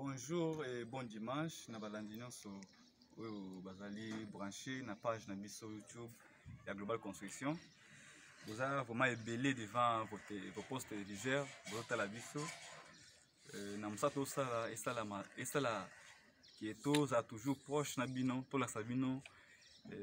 Bonjour et bon dimanche. Na balandi nyonso oyo bazali branché na page na biso YouTube ya Global Construction. Vous avez vraiment ébélé devant vos postes téléviseurs, votre la biso. Na msato sala esala qui est toujours proche na bino, to la sabino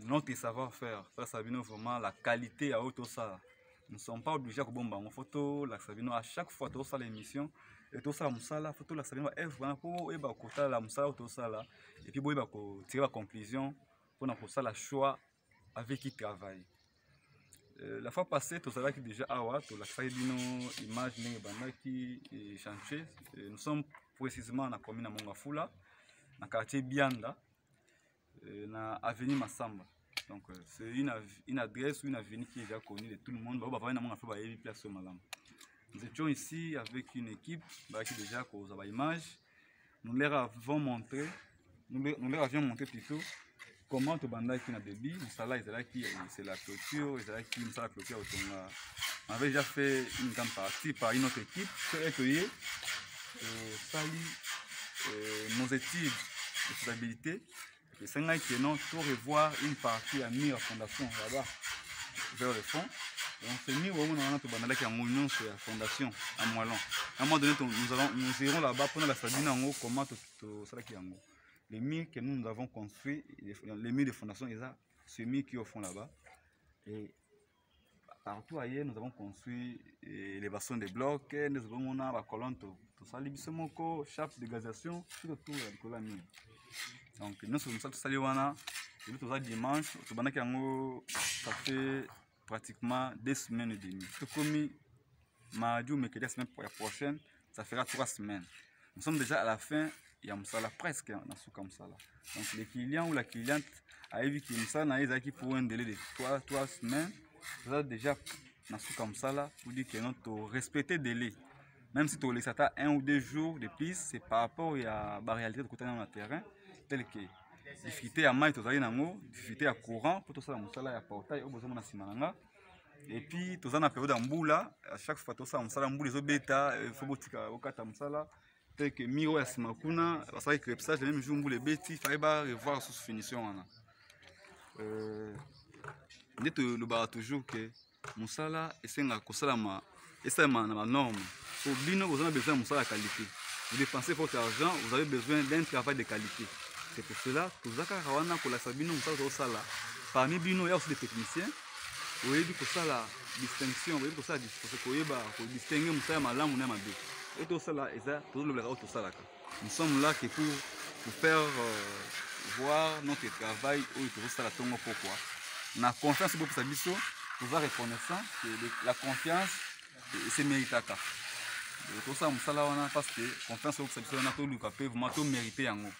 notre savoir-faire. Ça sabino vraiment la qualité à auto ça. Nous ne sommes pas obligés de bomber en photo, la sabino à chaque fois tout ça l'émission. Et tout ça, la photo, la salle est vraiment pour écouter la moussala, tout ça là. Et puis, pour tirer la conclusion, pour nous faire le choix avec qui travaille. La fois passée, tout ça qui déjà awa, tout la salle d'une image qui est chantier. Nous sommes précisément dans la commune de Mongafula, dans le quartier Bianda, dans l'avenue Massamba. Donc, c'est une adresse ou une avenue qui est déjà connue de tout le monde. Nous étions ici avec une équipe qui déjà cause à l'image. Nous leur avions montré plutôt comment tu bandes qui n'a débit. C'est la clôture, c'est la clôture. On avait déjà fait une grande partie par une autre équipe qui a accueilli nos études de faisabilité. Et c'est là que nous pour revoir une partie à mire fondation là-bas vers le fond. Donc c'est nous où on a qui a une fondation à Moilon. À un moment donné, nous irons là-bas pendant la sabine en haut comment tout ça qui est en haut. Les murs que nous avons construits, les murs de fondation, ils ont ces murs qui au fond là-bas. Et partout ailleurs, nous avons construit les bassins de blocs, nous avons la colonne, tout ça, les bissemoko, chape de gazation, tout autour de la mur. Donc nous sommes tous allés voir, et tout ça dimanche, tout le monde ça fait pratiquement 2 semaines et demie. Tout comme mardi ou mercredi la semaine prochaine, ça fera 3 semaines. Nous sommes déjà à la fin, il y a Moussala presque dans ce comme ça. Donc le client ou la cliente a vu que Moussala a qui pour un délai de 3 semaines, vous avez déjà dans ce comme ça pour dire que nous respecter le délai. Même si tu laisses 1 ou 2 jours de plus, c'est par rapport à la réalité de côté dans le terrain, tel que difficulté à maille, difficulté à courant, pour tout ça, Moussala a portail, au besoin de Simananga. Et puis, tout ça, dans la période d'Amboula, à chaque fois, tout ça, Moussala, Amboula, les bêta, il faut botika au kata Moussala, tel que Miro et Simakuna, parce que le crépsage, le même jour, les bêtis, il fallait revoir sous finition. Nous avons toujours que Moussala, c'est un Kosalama, et c'est ma norme. Pour bien, vous avez besoin de Moussala qualité. Vous dépensez votre argent, vous avez besoin d'un travail de qualité. C'est pour cela que vous avez pour la Sabino, parmi Bino, il y a aussi des techniciens. Vous voyez que ça la distinction, vous voyez que ça pour distinguer Moussala Malam ou Namabé. Et tout ça là, nous sommes là pour faire voir notre travail où tout ça la tombe pourquoi. On a confiance pour ça, vous êtes reconnaissant que la confiance c'est méritaka. Tout ça Moussala parce que confiance pour ça, on a tout le capé, vous m'avez mérité en haut.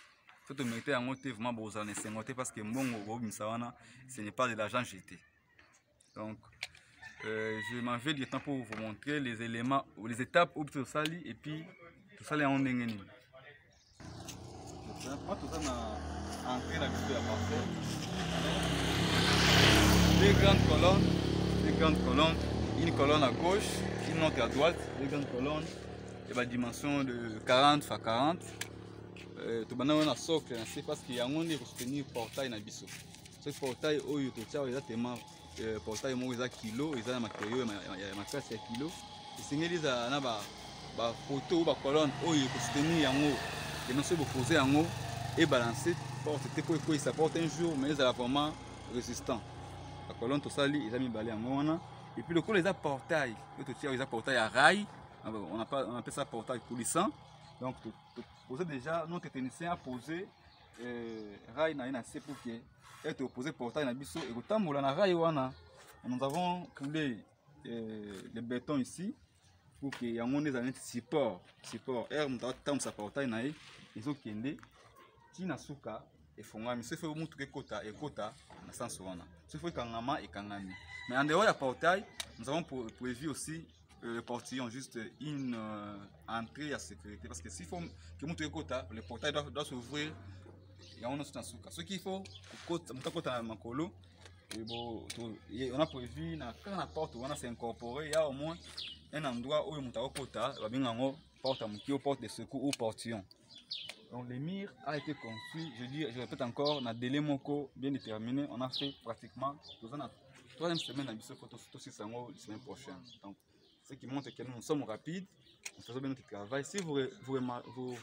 Tout mérité en haut, vraiment beau en essayer parce que ce n'est pas de l'argent jeté. Donc, je m'en vais du temps pour vous montrer les éléments, les étapes où tout ça et puis tout ça est en déngénie. Moi, tout ça m'a entré la vidéo à partir. Deux grandes colonnes, une colonne à gauche, une autre à droite, deux grandes colonnes, et la dimension de 40 x 40. Tout le monde a un socle, c'est parce qu'il y a un soutenir portail dans le biseau. Ce portail, il y a exactement portail mo eza kilo eza na matériaux ya makasi ya kilo esengeli eza na ba photo ou ba colonne oyo ko soutenir yango et non se poser yango et balancer porte te ko ça porte un jour mais eza vraiment résistant la colonne to sali eza mibale yango wana et puis le col eza portail to tia eza portail à rail on appelle ça portail coulissant donc poser déjà notre technicien a posé rail na c'est pour que être opposé portail na biso et kotambola na rail wana nous avons coulé le béton ici pour que yango ndeza net support air mutatam sa portail na ye ezokende tina suka efongami se fait mutu ekota na sens wana se fait kangama ekangami mais en dehors ya portail nous avons prévu aussi le portillon juste une entrée à sécurité parce que s'il faut que mutu ekota le portail doit s'ouvrir. Ce qu'il faut, on a prévu, quand la porte s'est incorporée, il y a au moins un endroit où on a porte de secours ou portillon. Donc le mur a été construit, je répète encore, dans un délai bien déterminé. On a fait pratiquement 3e semaine à Bissau Photo la semaine prochaine. Donc ce qui montre que nous sommes rapides, nous faisons bien notre travail. Si vous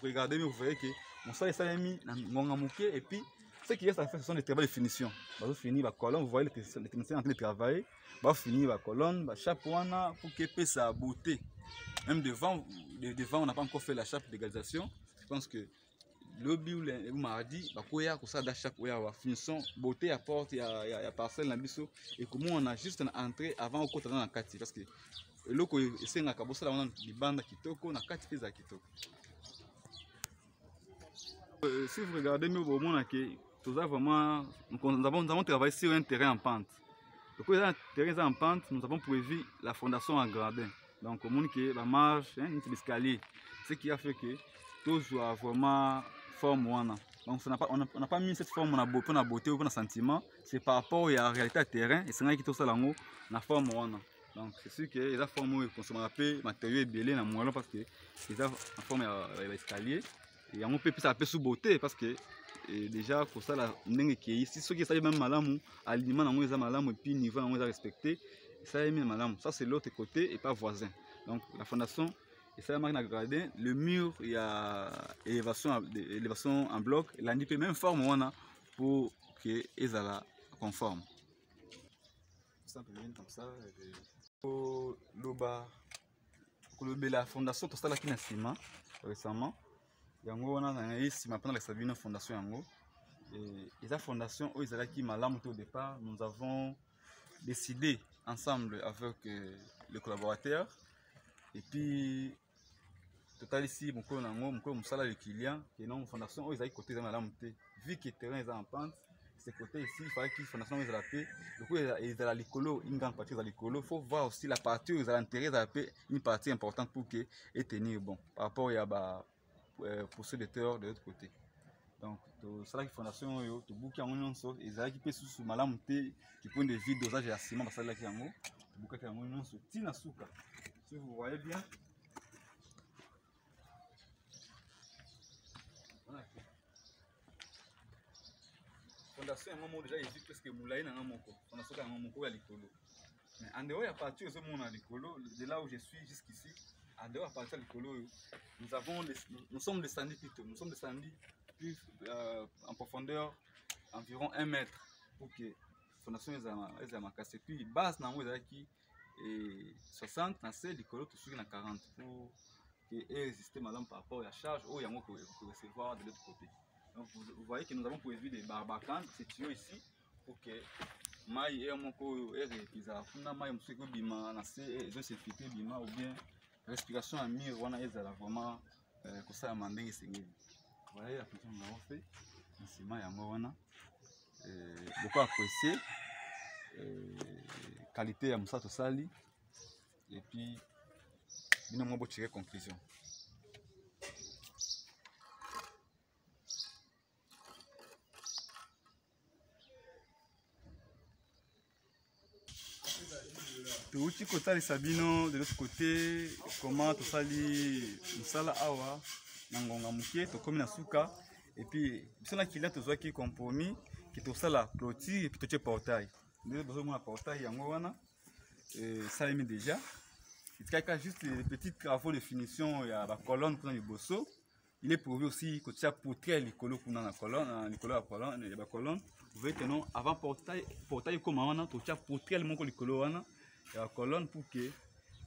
regardez, vous verrez que mon sol est mis dans et puis ce qui reste à faire, ce sont les travaux de finition. Vous finir la colonne, vous voyez les techniciens en train de travailler. Vous finir la colonne, la chape pour qu'elle puisse sa beauté. Même devant, on n'a pas encore fait la chape d'égalisation. Je pense que lobby ou mardi, il y a la chape, il y a la finition, beauté à porte, il y a parcelle dans Bissau. Et comment on a juste entré avant au côté dans la carte. Parce que loko esenga kabosala wana libanda kitoko na kati peza kitoko. Si vous regardez mieux au monde que nous avons travaillé sur un terrain en pente. Donc un terrain en pente, nous avons prévu la fondation en gradin. Donc au monde que la marge, un escalier, ce qui a fait que tout soit vraiment forme wana. Donc on n'a pas mis cette forme pour la beauté ou pour le sentiment, c'est par rapport à la réalité du terrain et c'est là qui tout ça là la forme wana. Donc c'est sûr que les formes où on appelle matériaux belé na moellon parce que les a forme l'escalier et on peut plus appeler sous beauté parce que déjà pour ça la ndenge qui ici ceux qui savent même malamu aliment na moi malamu et puis niveau na moi respecté ça est même malamu ça c'est l'autre côté et pas voisin. Donc la fondation et ça marque na gradin le mur il y a élévation en bloc la ni même forme on a pour que ezala conforme. Simplement comme ça la fondation tout ça là qui n'a ciment récemment yango on a eu ciment pendant la sabine fondation yango et la fondation où ils allaient qui malamu au départ nous avons décidé ensemble avec le collaborateur et puis total ici mon musala le client et non fondation où ils allaient côté de malamu vu que le terrain est en pente. Ce côté ici, il fallait qu'il faut national les appeler. Du coup, ils ont l'écolo, une grande partie de l'écolo. Il faut voir aussi la partie où ils ont intérêt à une partie importante pour que et tenir bon. Par rapport à pour ceux de terre de l'autre côté. Donc, c'est là que fondation tout bouquet en union sort. Ils ont qui peut sous malam qui point de vue dosage à ciment parce que là qui en haut, bouquet en union sort. Tina souka. Si vous voyez bien. Voilà. Fondation est moment déjà évite parce que moulay n'a pas mon corps. Fondation est mon corps à l'écolo. Mais en dehors, il y a parti de ce monde à l'écolo, de là où je suis jusqu'ici, en dehors, à partir de l'écolo, nous sommes descendus plutôt. Nous sommes descendus plus en profondeur environ 1 mètre pour que la fondation ait ma casse. Et puis, base, n'a pas qui 60, dans ce l'écolo, tout suit dans 40 pour que résister madame par rapport à la charge où il y a pour recevoir de l'autre côté. Donc vous voyez que nous avons prévu des barbacan situés ici pour que maï et mon co et pizza funa maï monsieur ko bima na se et sécurité bima ou bien respiration à mire wana ezala vraiment ko ça mandenge sengeli. Vous voyez la fonction nous avons fait ici maï ya wana beaucoup apprécié qualité ya musato sali et puis bino mo bo tirer conclusion. Touti kotali sabino de l'autre côté comment to sali musala awa na ngonga mukie to komi na suka et puis bisona kila to zwaki compromis ki to sala clôture et puis to tie portail ndio besoin mon portail yango wana ça est mis déjà il y a juste les petits travaux de finition il y a la colonne pour le bosso il est prévu aussi que tu as portrait les colos pour la colonne les colos la colonne il y a la colonne vous voyez que non avant portail comme on a tu as portrait le mon les colos wana la colonne pour que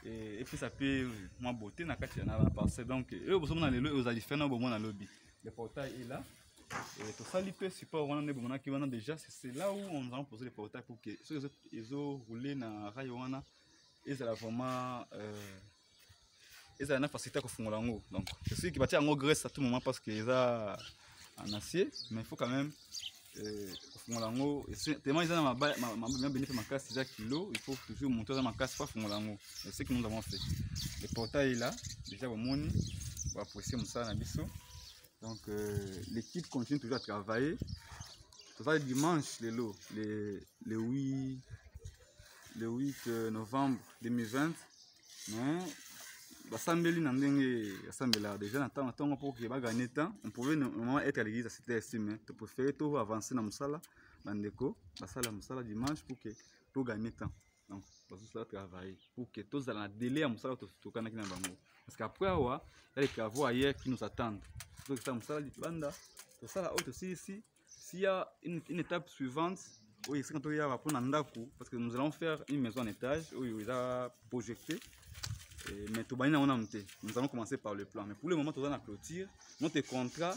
et puis ça peut moins beauté na kati na parcelle donc eux vous sommes dans les aux différents au moins dans lobby le portail est là et tout ça l'IP support on a bon qui on a déjà c'est là où on va poser le portail pour que ceux ils ont roulé na rayon wana et ça vraiment et ça a une facilité à faire l'angle donc c'est sûr qu'il va tirer en graisse à tout moment parce que ça en acier mais il faut quand même l'angle tellement ils ont ma bénéfice ma casse 6 kg il faut toujours monter dans ma casse pas faire l'angle c'est ce que nous avons fait le portail est là déjà au monde on va apprécier ça na biso donc l'équipe continue toujours à travailler tout ça dimanche le 8 novembre 2020 mais basambeli na ndenge asambela déjà na temps pour que ba gagner temps, on pouvait normalement être à l'église à cette heure-ci, mais tu préférais tout avancer na musala bandeko basala musala dimanche pour que tout gagner temps. Donc ça travailler pour que tous dans la délai à musala tout kana kina bango, parce qu'après awa il y a les travaux ailleurs qui nous attendent. Donc ça musala di banda tout ça là autre ici s'il y a une étape suivante. Oui, c'est quand il y a pour Nandaku, parce que nous allons faire une maison en étage où il a projeté. Mais tout on a monté. Nous allons commencer par le plan. Mais pour le moment, tout dans la clôture. Notre contrat,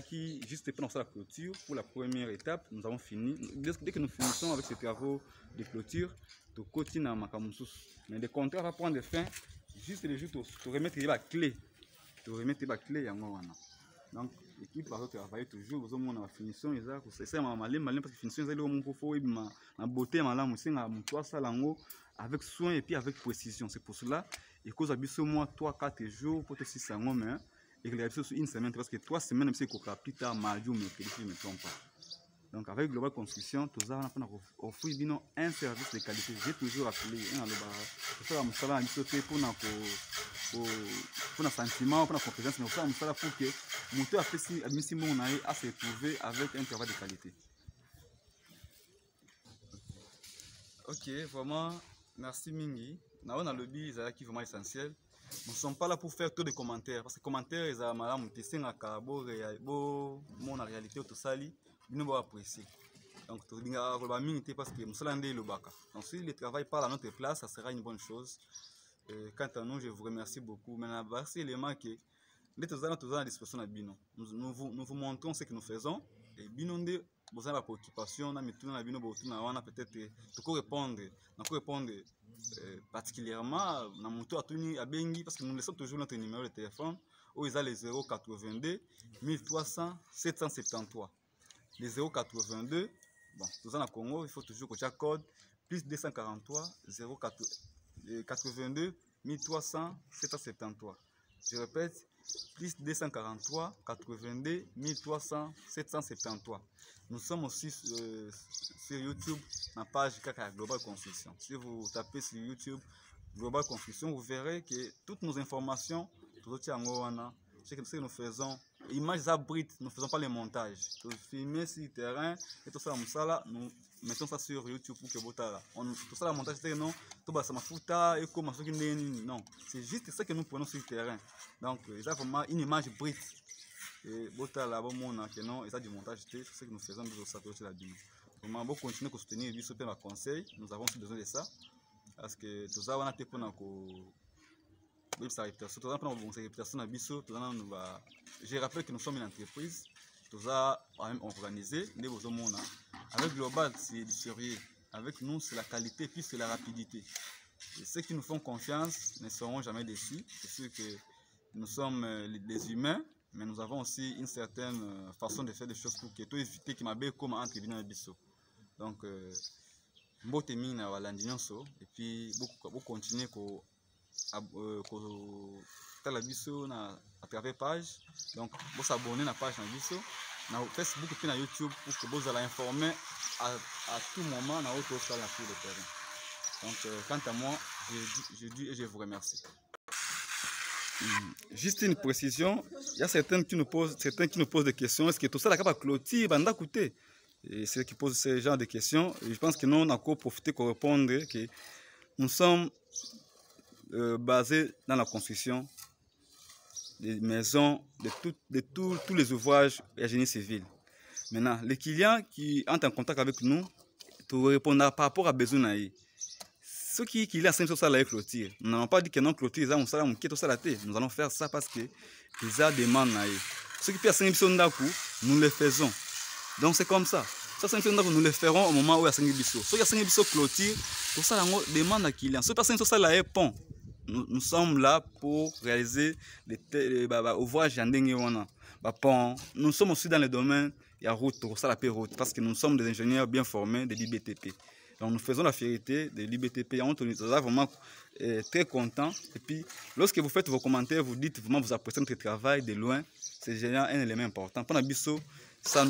qui juste pendant la clôture, pour la première étape, nous avons fini. Dès que nous finissons avec ces travaux de clôture, tout continue à Makamusus. Mais le contrat va prendre fin juste le jour pour remettre la clé. Pour remettre la clé à moi. Donc, l'équipe va travailler toujours aux hommes en finition. C'est ça, malin parce que finition, c'est le moment pour faire ma beauté, ma c'est un toit salango avec soin et puis avec précision. C'est pour cela, et cause à biso moi 3-4 jours pour te 6 ans, mais et que les sur une semaine parce que 3 semaines, même si c'est plus tard, mardi ou mercredi, je ne me trompe pas. Donc, avec Global Construction, tout ça, on a offert un service de qualité. J'ai toujours appelé un pour un sentiment, pour une compétence, mais pour que mon tour a se retrouver avec un travail de qualité. Ok, vraiment, merci Mingi. Nous avons un lobby qui est vraiment essentiel. Nous ne sommes pas là pour faire tous des commentaires, parce que les commentaires, ils ont mal à la réalité, tout ça. Nous allons apprécier. Donc, nous allons miniter parce que nous sommes là. Donc, si le travail parle à notre place, ça sera une bonne chose. Quant à nous, je vous remercie beaucoup. Maintenant, c'est l'élément que nous avons à disposition de Bino. Nous vous montrons ce que nous faisons. Et Bino, vous avez la préoccupation, peut-être répondre particulièrement dans mon tour à Bengi, parce que nous laissons toujours notre numéro de téléphone où ils ont les 082 1300 773. Les 082, bon, tout en Congo, il faut toujours que tu aies code plus 243 082 1300 773. Je répète, plus 243 82 1300 773. Nous sommes aussi sur YouTube, ma page Kaka Global Construction. Si vous tapez sur YouTube Global Construction, vous verrez que toutes nos informations, tout ce que nous faisons, images abrites, nous ne faisons pas les montages. Nous filmons sur le terrain et tout ça, nous mettons ça sur YouTube pour que vous tout ça, le montage, c'est non, tout ça, et comme non, c'est juste ça que nous prenons sur le terrain. Donc, il y a vraiment une image brute. Et là, non, et ça du montage, c'est ce que nous faisons de ça, la Bible. Vraiment, bon, continuer à soutenir lui, super conseil. Nous avons besoin de ça. Parce que tout ça, on a été pour je rappelle que nous sommes une entreprise, tout ça organisé, avec Global, c'est du sérieux. Avec nous, c'est la qualité, puis c'est la rapidité. Et ceux qui nous font confiance ne seront jamais déçus. C'est sûr que nous sommes des humains, mais nous avons aussi une certaine façon de faire des choses pour que tout éviter qu'il m'appelle comme entre les biso. Donc, et puis beaucoup continuer la biso à travers page. Donc, vous abonnez à la page na biso, na Facebook et na YouTube pour que vous allez informer à tout moment na autre sur le terrain. Donc, quant à moi, je dis et je vous remercie. Juste une précision, il y a certains qui nous posent des questions. Est-ce que tout ça là capable clôture banda coûter? Et ceux qui posent ce genre de questions, je pense que nous on a encore profité pour répondre que nous sommes basés dans la construction des maisons, de tous les ouvrages et génie civil. Maintenant, les clients qui entrent en contact avec nous, tu répondras par rapport à besoin. Ceux qui ont 500 salariés clôture, nous n'avons pas dit que non clôture, nous allons faire ça parce que ils ont des demandes. Ceux qui ont 500 nous les faisons. Donc c'est comme ça. Nous les ferons au moment où il y a 5 biso. Ceux qui ont 5 biso clôture, tout ça demande à clients. Ceux qui ont 500 salariés pont. Nous sommes là pour réaliser des ouvrages pont. Nous sommes aussi dans le domaine de la route, parce que nous sommes des ingénieurs bien formés de l'IBTP. Donc nous faisons la fierté de l'IBTP. On est vraiment très contents. Et puis, lorsque vous faites vos commentaires, vous dites vraiment vous appréciez notre travail de loin. C'est génial, un élément important. Pendant Bisso, ça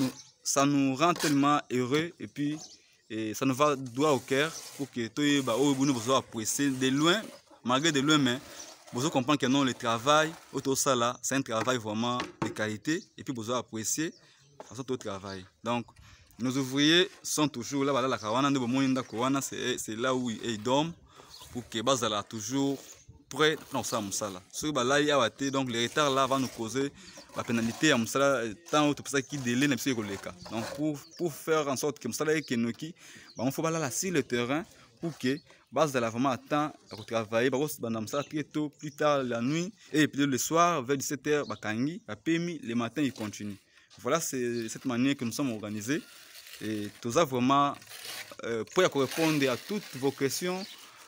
nous rend tellement heureux et puis ça nous va droit au cœur pour que tout vous appréciez de loin, malgré de loin, mais vous comprenez que non, le travail, autour ça là, c'est un travail vraiment de qualité et puis vous apprécier au travail. Donc, nos ouvriers sont toujours là, voilà, la kawana de Bomoinda Kowana, c'est là où ils dorment pour que Bazala toujours prêt dans ça Moussala. Ce que là, il y a donc le retard là va nous causer la pénalité à Moussala, tant autre pour ça qui délai n'est pas le cas. Donc, pour faire en sorte que Moussala et Kenoki, il faut aller là sur le terrain pour que Bazala vraiment attend à travailler, parce que très tôt, plus tard la nuit, et puis le soir, vers 17h, Bakangi, à PMI, le matin, il continue. Voilà, c'est cette manière que nous sommes organisés. Et tout ça vraiment pour répondre à toutes vos questions,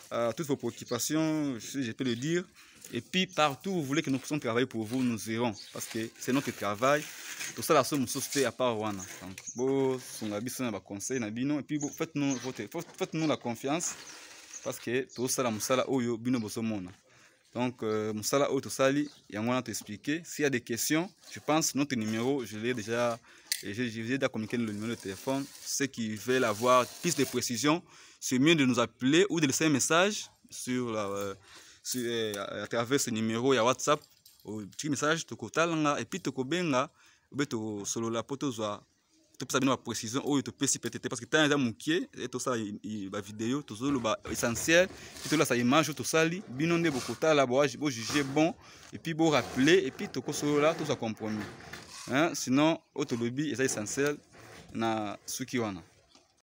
à toutes vos préoccupations, si je peux le dire. Et puis partout où vous voulez que nous puissions travailler pour vous, nous irons. Parce que c'est notre travail. Tout ça, la somme société à part Wana. Donc, bon, son habit, un conseil, et puis faites-nous la confiance. Parce que tout ça, la moussala, oyo, bino bosomona. Donc, moussala, oyo, tout ça, il y a moyen de t'expliquer. S'il y a des questions, je pense notre numéro, je l'ai déjà. Et j'ai déjà communiqué le numéro de téléphone. Ceux qui veulent avoir plus de précision, c'est mieux de nous appeler ou de laisser un message à travers ce numéro. Il y a WhatsApp, un petit message, et puis tokobenga, solo la poto zoa. Tu peux savoir précision ou tu peux s'y peut-être parce que tu as un moukier et tout ça la vidéo tout ça le essentiel et tout là ça image tout ça li binonde beaucoup là bon juger bon et puis bon rappeler et puis toko solo là tout ça compromis. Hein? Sinon, autolobby est essentiel na suki wana.